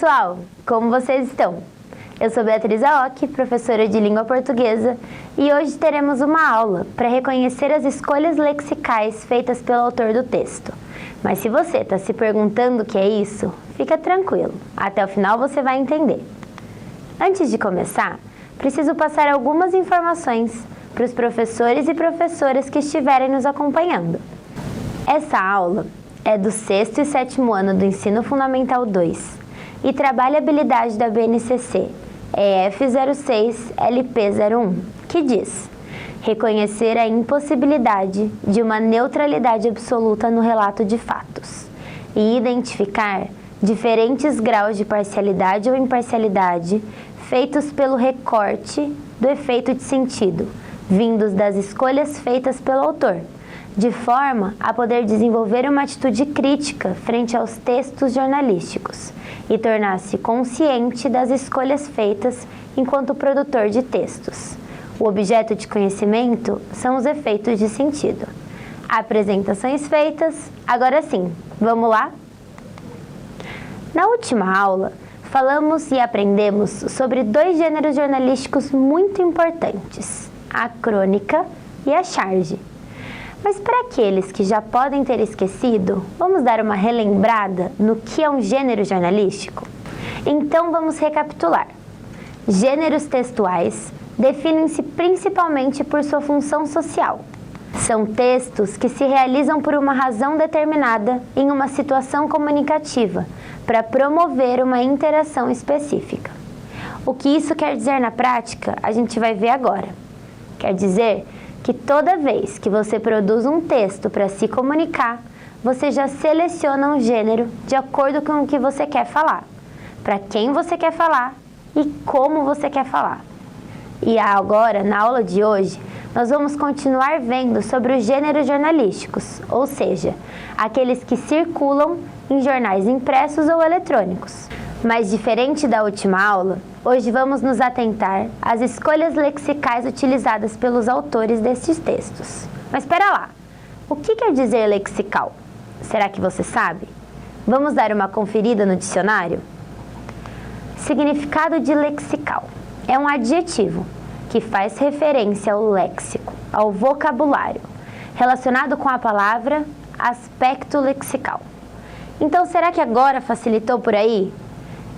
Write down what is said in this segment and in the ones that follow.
pessoal, como vocês estão? Eu sou Beatriz Aoki, professora de língua portuguesa, e hoje teremos uma aula para reconhecer as escolhas lexicais feitas pelo autor do texto. Mas se você está se perguntando o que é isso, fica tranquilo, até o final você vai entender. Antes de começar, preciso passar algumas informações para os professores e professoras que estiverem nos acompanhando. Essa aula é do 6º e 7º ano do Ensino Fundamental 2 e trabalha a habilidade da BNCC EF06-LP01, que diz: reconhecer a impossibilidade de uma neutralidade absoluta no relato de fatos e identificar diferentes graus de parcialidade ou imparcialidade feitos pelo recorte do efeito de sentido, vindos das escolhas feitas pelo autor, de forma a poder desenvolver uma atitude crítica frente aos textos jornalísticos e tornar-se consciente das escolhas feitas enquanto produtor de textos. O objeto de conhecimento são os efeitos de sentido. Apresentações feitas, agora sim, vamos lá? Na última aula, falamos e aprendemos sobre dois gêneros jornalísticos muito importantes, a crônica e a charge. Mas para aqueles que já podem ter esquecido, vamos dar uma relembrada no que é um gênero jornalístico? Então vamos recapitular. Gêneros textuais definem-se principalmente por sua função social. São textos que se realizam por uma razão determinada em uma situação comunicativa, para promover uma interação específica. O que isso quer dizer na prática, a gente vai ver agora. Quer dizer que toda vez que você produz um texto para se comunicar, você já seleciona um gênero de acordo com o que você quer falar, para quem você quer falar e como você quer falar. E agora, na aula de hoje, nós vamos continuar vendo sobre os gêneros jornalísticos, ou seja, aqueles que circulam em jornais impressos ou eletrônicos. Mas diferente da última aula, hoje vamos nos atentar às escolhas lexicais utilizadas pelos autores destes textos. Mas espera lá, o que quer dizer lexical? Será que você sabe? Vamos dar uma conferida no dicionário? Significado de lexical é um adjetivo que faz referência ao léxico, ao vocabulário, relacionado com a palavra aspecto lexical. Então, será que agora facilitou por aí?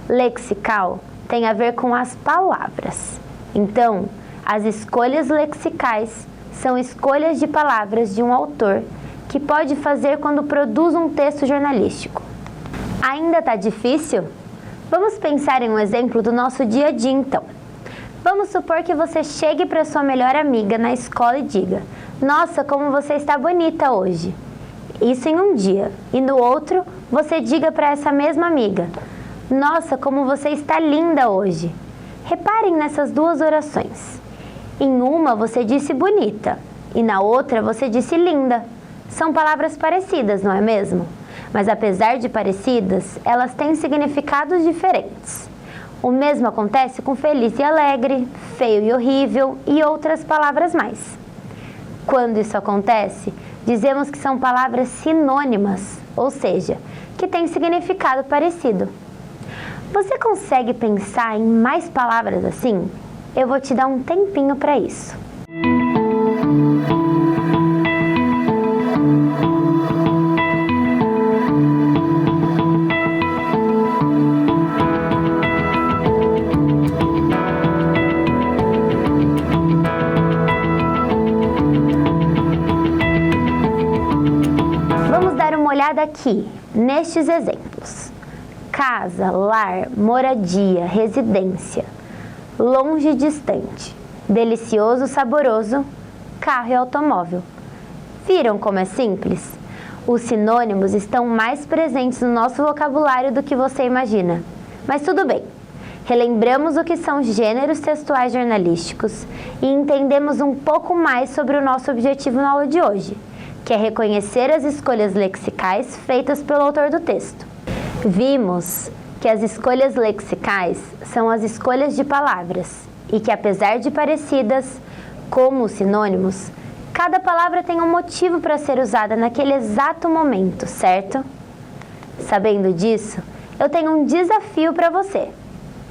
Lexical tem a ver com as palavras. Então, as escolhas lexicais são escolhas de palavras de um autor que pode fazer quando produz um texto jornalístico. Ainda está difícil? Vamos pensar em um exemplo do nosso dia a dia, então. Vamos supor que você chegue para sua melhor amiga na escola e diga: nossa, como você está bonita hoje. Isso em um dia. E no outro, você diga para essa mesma amiga: nossa, como você está linda hoje. Reparem nessas duas orações. Em uma você disse bonita e na outra você disse linda. São palavras parecidas, não é mesmo? Mas apesar de parecidas, elas têm significados diferentes. O mesmo acontece com feliz e alegre, feio e horrível e outras palavras mais. Quando isso acontece, dizemos que são palavras sinônimas, ou seja, que têm significado parecido. Você consegue pensar em mais palavras assim? Eu vou te dar um tempinho para isso. Aqui, nestes exemplos: casa, lar, moradia, residência, longe e distante, delicioso, saboroso, carro e automóvel. Viram como é simples? Os sinônimos estão mais presentes no nosso vocabulário do que você imagina. Mas tudo bem, relembramos o que são gêneros textuais jornalísticos e entendemos um pouco mais sobre o nosso objetivo na aula de hoje, que é reconhecer as escolhas lexicais feitas pelo autor do texto. Vimos que as escolhas lexicais são as escolhas de palavras e que, apesar de parecidas, como os sinônimos, cada palavra tem um motivo para ser usada naquele exato momento, certo? Sabendo disso, eu tenho um desafio para você.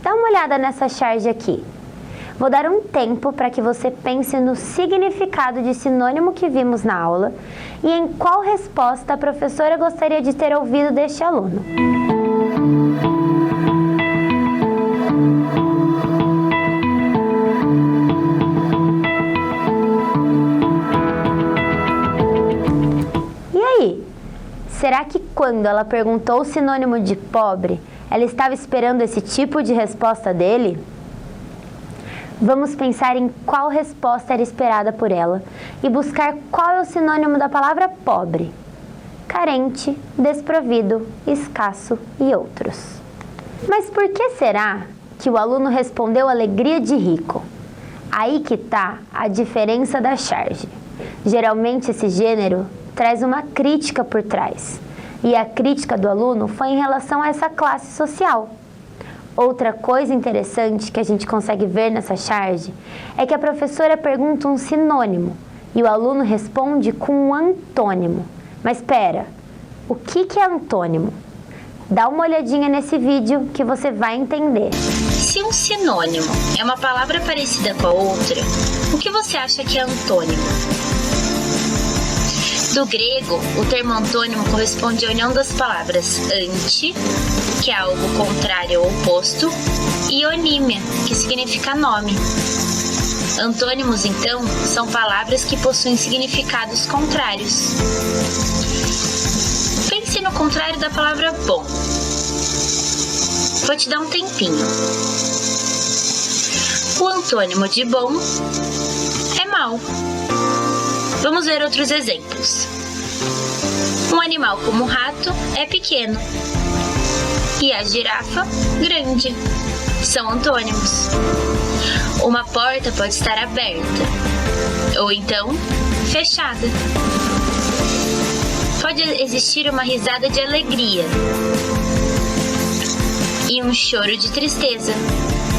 Dá uma olhada nessa charge aqui. Vou dar um tempo para que você pense no significado de sinônimo que vimos na aula e em qual resposta a professora gostaria de ter ouvido deste aluno. E aí? Será que quando ela perguntou o sinônimo de pobre, ela estava esperando esse tipo de resposta dele? Vamos pensar em qual resposta era esperada por ela e buscar qual é o sinônimo da palavra pobre: carente, desprovido, escasso e outros. Mas por que será que o aluno respondeu alegria de rico? Aí que está a diferença da charge. Geralmente esse gênero traz uma crítica por trás, e a crítica do aluno foi em relação a essa classe social. Outra coisa interessante que a gente consegue ver nessa charge é que a professora pergunta um sinônimo e o aluno responde com um antônimo. Mas espera, o que é antônimo? Dá uma olhadinha nesse vídeo que você vai entender. Se um sinônimo é uma palavra parecida com a outra, o que você acha que é antônimo? Do grego, o termo antônimo corresponde à união das palavras anti, que é algo contrário ou oposto, e onímia, que significa nome. Antônimos, então, são palavras que possuem significados contrários. Pense no contrário da palavra bom. Vou te dar um tempinho. O antônimo de bom é mau. Vamos ver outros exemplos. Um animal como o rato é pequeno e a girafa, grande. São antônimos. Uma porta pode estar aberta ou então fechada. Pode existir uma risada de alegria e um choro de tristeza.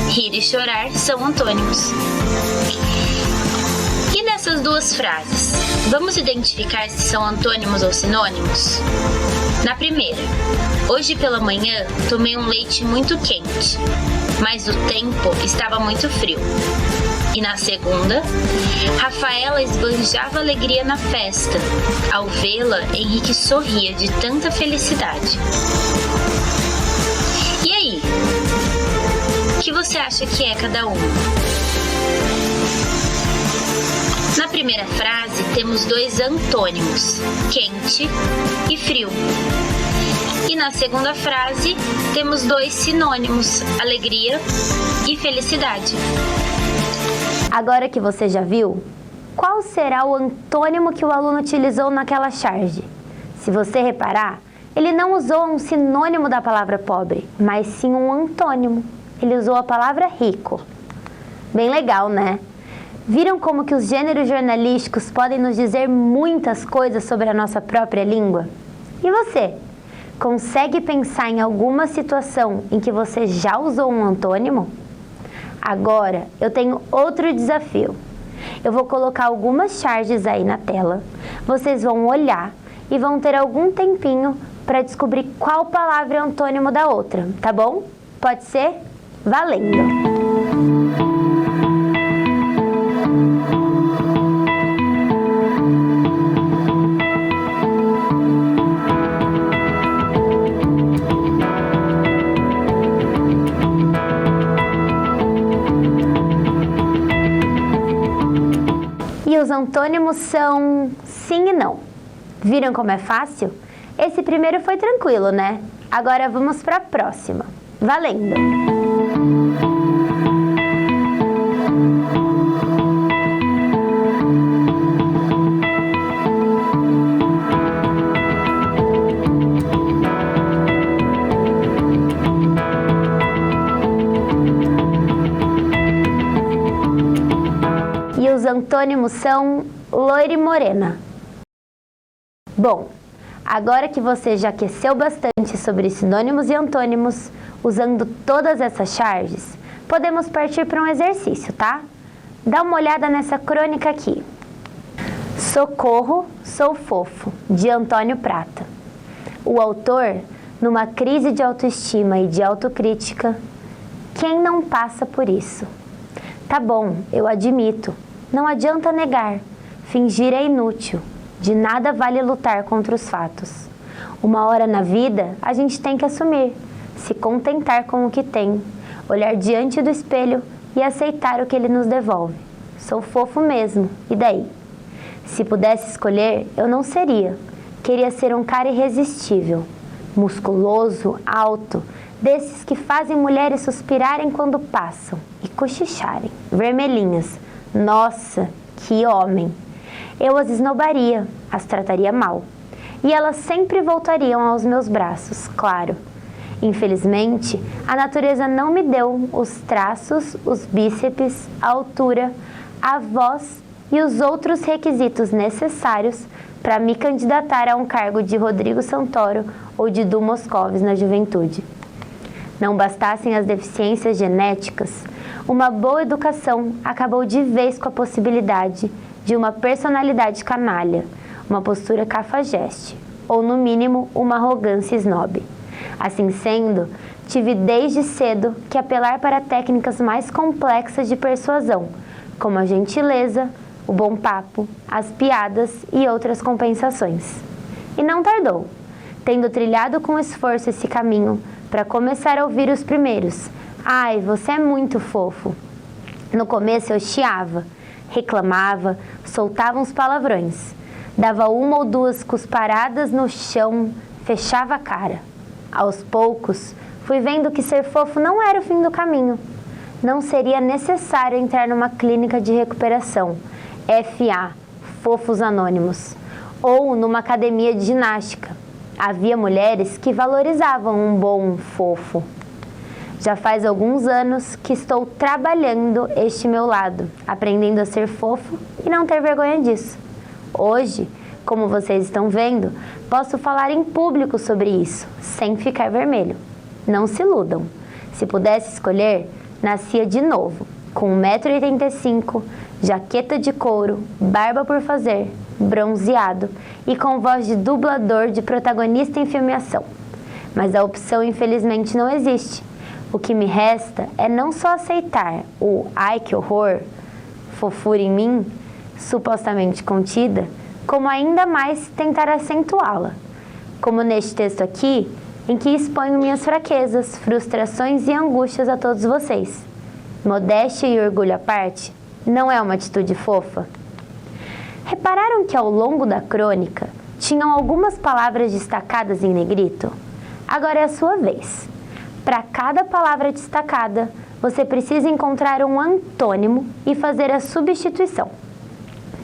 Rir e chorar são antônimos. E nessas duas frases, vamos identificar se são antônimos ou sinônimos? Na primeira, hoje pela manhã tomei um leite muito quente, mas o tempo estava muito frio. E na segunda, Rafaela esbanjava alegria na festa. Ao vê-la, Henrique sorria de tanta felicidade. E aí? O que você acha que é cada um? Na primeira frase, temos dois antônimos, quente e frio. E na segunda frase, temos dois sinônimos, alegria e felicidade. Agora que você já viu, qual será o antônimo que o aluno utilizou naquela charge? Se você reparar, ele não usou um sinônimo da palavra pobre, mas sim um antônimo. Ele usou a palavra rico. Bem legal, né? Viram como que os gêneros jornalísticos podem nos dizer muitas coisas sobre a nossa própria língua? E você? Consegue pensar em alguma situação em que você já usou um antônimo? Agora, eu tenho outro desafio. Eu vou colocar algumas charges aí na tela. Vocês vão olhar e vão ter algum tempinho para descobrir qual palavra é antônimo da outra, tá bom? Pode ser? Valendo! E os antônimos são sim e não. Viram como é fácil? Esse primeiro foi tranquilo, né? Agora vamos para a próxima. Valendo! E os antônimos são loira e morena. Bom, agora que você já aqueceu bastante sobre sinônimos e antônimos, usando todas essas charges, podemos partir para um exercício, tá? Dá uma olhada nessa crônica aqui. Socorro, sou fofo, de Antônio Prata. O autor numa crise de autoestima e de autocrítica. Quem não passa por isso? Tá bom, eu admito. Não adianta negar. Fingir é inútil. De nada vale lutar contra os fatos. Uma hora na vida, a gente tem que assumir, se contentar com o que tem, olhar diante do espelho e aceitar o que ele nos devolve. Sou fofo mesmo, e daí? Se pudesse escolher, eu não seria. Queria ser um cara irresistível, musculoso, alto, desses que fazem mulheres suspirarem quando passam e cochicharem. Vermelhinhas. Nossa, que homem! Eu as esnobaria, as trataria mal. E elas sempre voltariam aos meus braços, claro. Infelizmente, a natureza não me deu os traços, os bíceps, a altura, a voz e os outros requisitos necessários para me candidatar a um cargo de Rodrigo Santoro ou de Du Moscovis na juventude. Não bastassem as deficiências genéticas, uma boa educação acabou de vez com a possibilidade de uma personalidade canalha, uma postura cafajeste, ou no mínimo uma arrogância snob. Assim sendo, tive desde cedo que apelar para técnicas mais complexas de persuasão, como a gentileza, o bom papo, as piadas e outras compensações. E não tardou, tendo trilhado com esforço esse caminho para começar a ouvir os primeiros. Ai, você é muito fofo. No começo eu chiava, reclamava, soltava uns palavrões, dava uma ou duas cusparadas no chão, fechava a cara. Aos poucos, fui vendo que ser fofo não era o fim do caminho. Não seria necessário entrar numa clínica de recuperação, FA, Fofos Anônimos, ou numa academia de ginástica. Havia mulheres que valorizavam um bom fofo. Já faz alguns anos que estou trabalhando este meu lado, aprendendo a ser fofo e não ter vergonha disso. Hoje, como vocês estão vendo, posso falar em público sobre isso, sem ficar vermelho. Não se iludam. Se pudesse escolher, nascia de novo, com 1,85 m, jaqueta de couro, barba por fazer, bronzeado e com voz de dublador de protagonista em filmação. Mas a opção infelizmente não existe. O que me resta é não só aceitar o "ai que horror", fofura em mim, supostamente contida, como ainda mais tentar acentuá-la. Como neste texto aqui, em que exponho minhas fraquezas, frustrações e angústias a todos vocês. Modéstia e orgulho à parte, não é uma atitude fofa? Repararam que ao longo da crônica tinham algumas palavras destacadas em negrito? Agora é a sua vez. Para cada palavra destacada, você precisa encontrar um antônimo e fazer a substituição.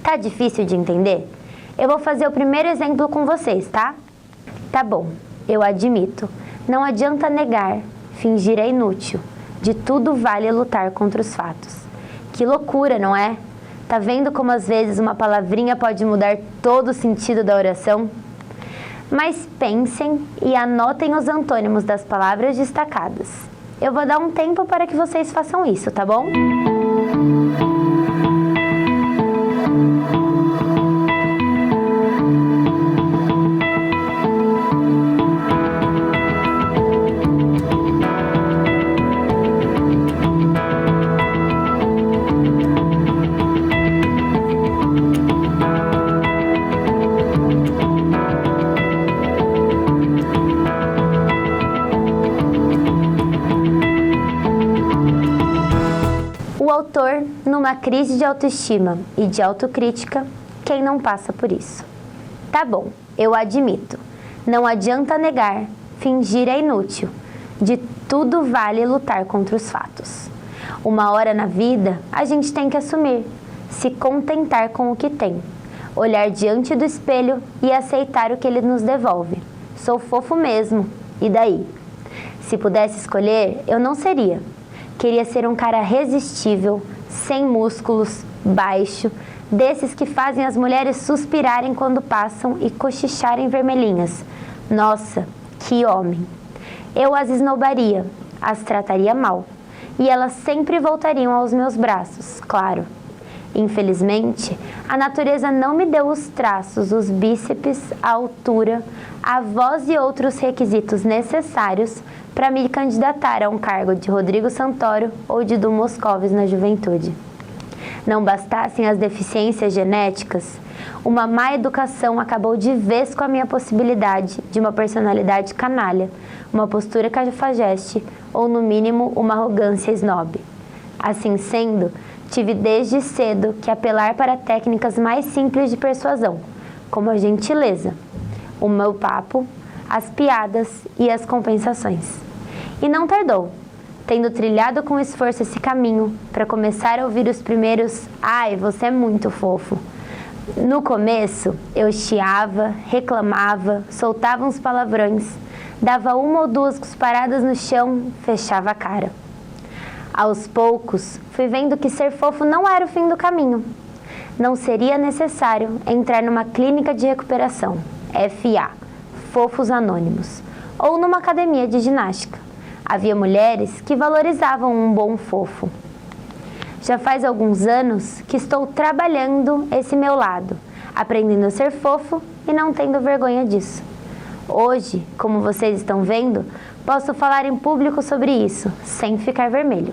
Tá difícil de entender? Eu vou fazer o primeiro exemplo com vocês, tá? Tá bom, eu admito. Não adianta negar, fingir é inútil. De tudo vale lutar contra os fatos. Que loucura, não é? Tá vendo como às vezes uma palavrinha pode mudar todo o sentido da oração? Mas pensem e anotem os antônimos das palavras destacadas. Eu vou dar um tempo para que vocês façam isso, tá bom? O autor, numa crise de autoestima e de autocrítica, quem não passa por isso? Tá bom, eu admito. Não adianta negar, fingir é inútil. De tudo vale lutar contra os fatos. Uma hora na vida, a gente tem que assumir, se contentar com o que tem, olhar diante do espelho e aceitar o que ele nos devolve. Sou fofo mesmo, e daí? Se pudesse escolher, eu não seria. Queria ser um cara resistível, sem músculos, baixo, desses que fazem as mulheres suspirarem quando passam e cochicharem vermelhinhas. Nossa, que homem! Eu as esnobaria, as trataria mal, e elas sempre voltariam aos meus braços, claro. Infelizmente, A natureza não me deu os traços, os bíceps, a altura, a voz e outros requisitos necessários para me candidatar a um cargo de Rodrigo Santoro ou de Du Moscovis na juventude. Não bastassem as deficiências genéticas, uma má educação acabou de vez com a minha possibilidade de uma personalidade canalha, uma postura cafajeste ou, no mínimo, uma arrogância snob. Assim sendo, tive desde cedo que apelar para técnicas mais simples de persuasão, como a gentileza, o meu papo, as piadas e as compensações. E não tardou, tendo trilhado com esforço esse caminho, para começar a ouvir os primeiros "Ai, você é muito fofo". No começo, eu chiava, reclamava, soltava uns palavrões, dava uma ou duas cusparadas no chão, fechava a cara. Aos poucos, fui vendo que ser fofo não era o fim do caminho. Não seria necessário entrar numa clínica de recuperação, FA, Fofos Anônimos, ou numa academia de ginástica. Havia mulheres que valorizavam um bom fofo. Já faz alguns anos que estou trabalhando esse meu lado, aprendendo a ser fofo e não tendo vergonha disso. Hoje, como vocês estão vendo, posso falar em público sobre isso, sem ficar vermelho.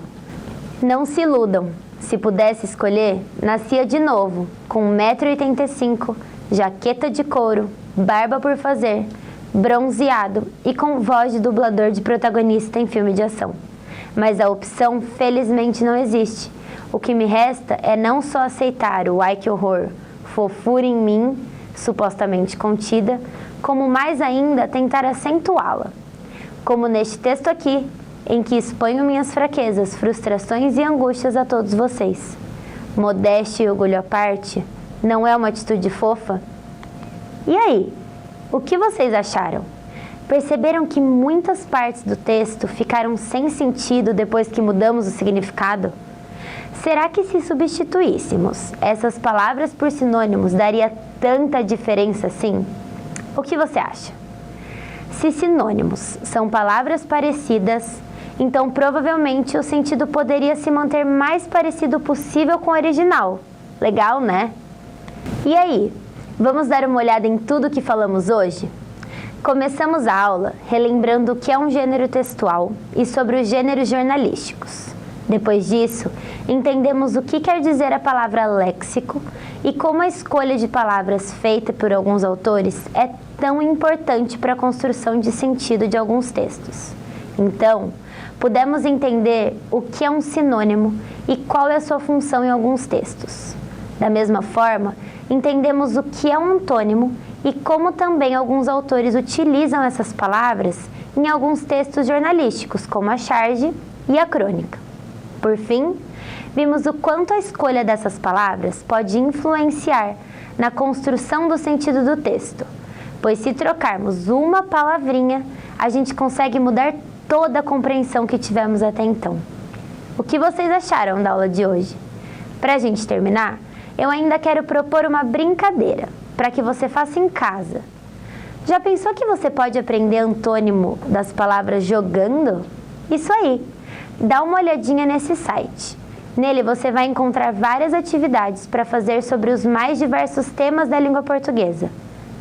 Não se iludam, se pudesse escolher, nascia de novo, com 1,85 m, jaqueta de couro, barba por fazer, bronzeado e com voz de dublador de protagonista em filme de ação. Mas a opção, felizmente, não existe. O que me resta é não só aceitar o "ai que horror", fofura em mim, supostamente contida, como mais ainda tentar acentuá-la. Como neste texto aqui, em que exponho minhas fraquezas, frustrações e angústias a todos vocês. Modéstia e orgulho à parte, não é uma atitude fofa? E aí, o que vocês acharam? Perceberam que muitas partes do texto ficaram sem sentido depois que mudamos o significado? Será que se substituíssemos essas palavras por sinônimos daria tanta diferença assim? O que você acha? Se sinônimos são palavras parecidas, então provavelmente o sentido poderia se manter mais parecido possível com o original. Legal, né? E aí, vamos dar uma olhada em tudo que falamos hoje? Começamos a aula relembrando o que é um gênero textual e sobre os gêneros jornalísticos. Depois disso, entendemos o que quer dizer a palavra léxico e como a escolha de palavras feita por alguns autores é tão importante para a construção de sentido de alguns textos. Então, pudemos entender o que é um sinônimo e qual é a sua função em alguns textos. Da mesma forma, entendemos o que é um antônimo e como também alguns autores utilizam essas palavras em alguns textos jornalísticos, como a charge e a crônica. Por fim, vimos o quanto a escolha dessas palavras pode influenciar na construção do sentido do texto, pois se trocarmos uma palavrinha, a gente consegue mudar toda a compreensão que tivemos até então. O que vocês acharam da aula de hoje? Para a gente terminar, eu ainda quero propor uma brincadeira para que você faça em casa. Já pensou que você pode aprender antônimo das palavras jogando? Isso aí! Dá uma olhadinha nesse site. Nele você vai encontrar várias atividades para fazer sobre os mais diversos temas da língua portuguesa.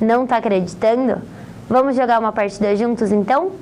Não tá acreditando? Vamos jogar uma partida juntos então?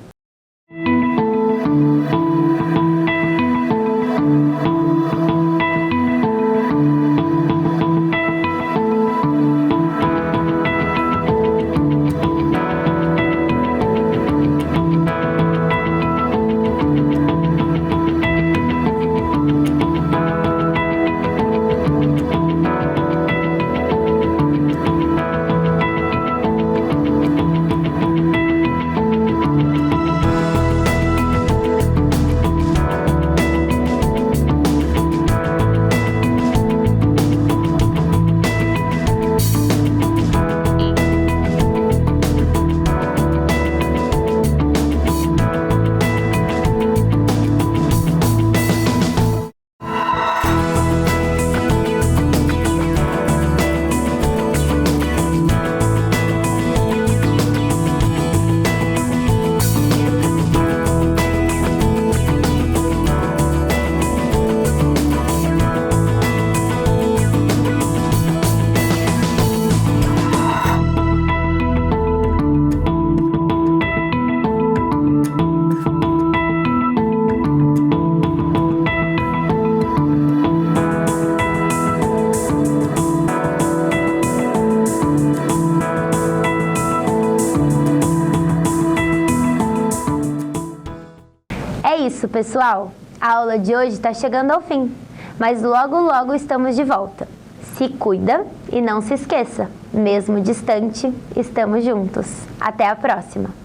pessoal, a aula de hoje está chegando ao fim, mas logo logo estamos de volta. Se cuida e não se esqueça, mesmo distante, estamos juntos. Até a próxima!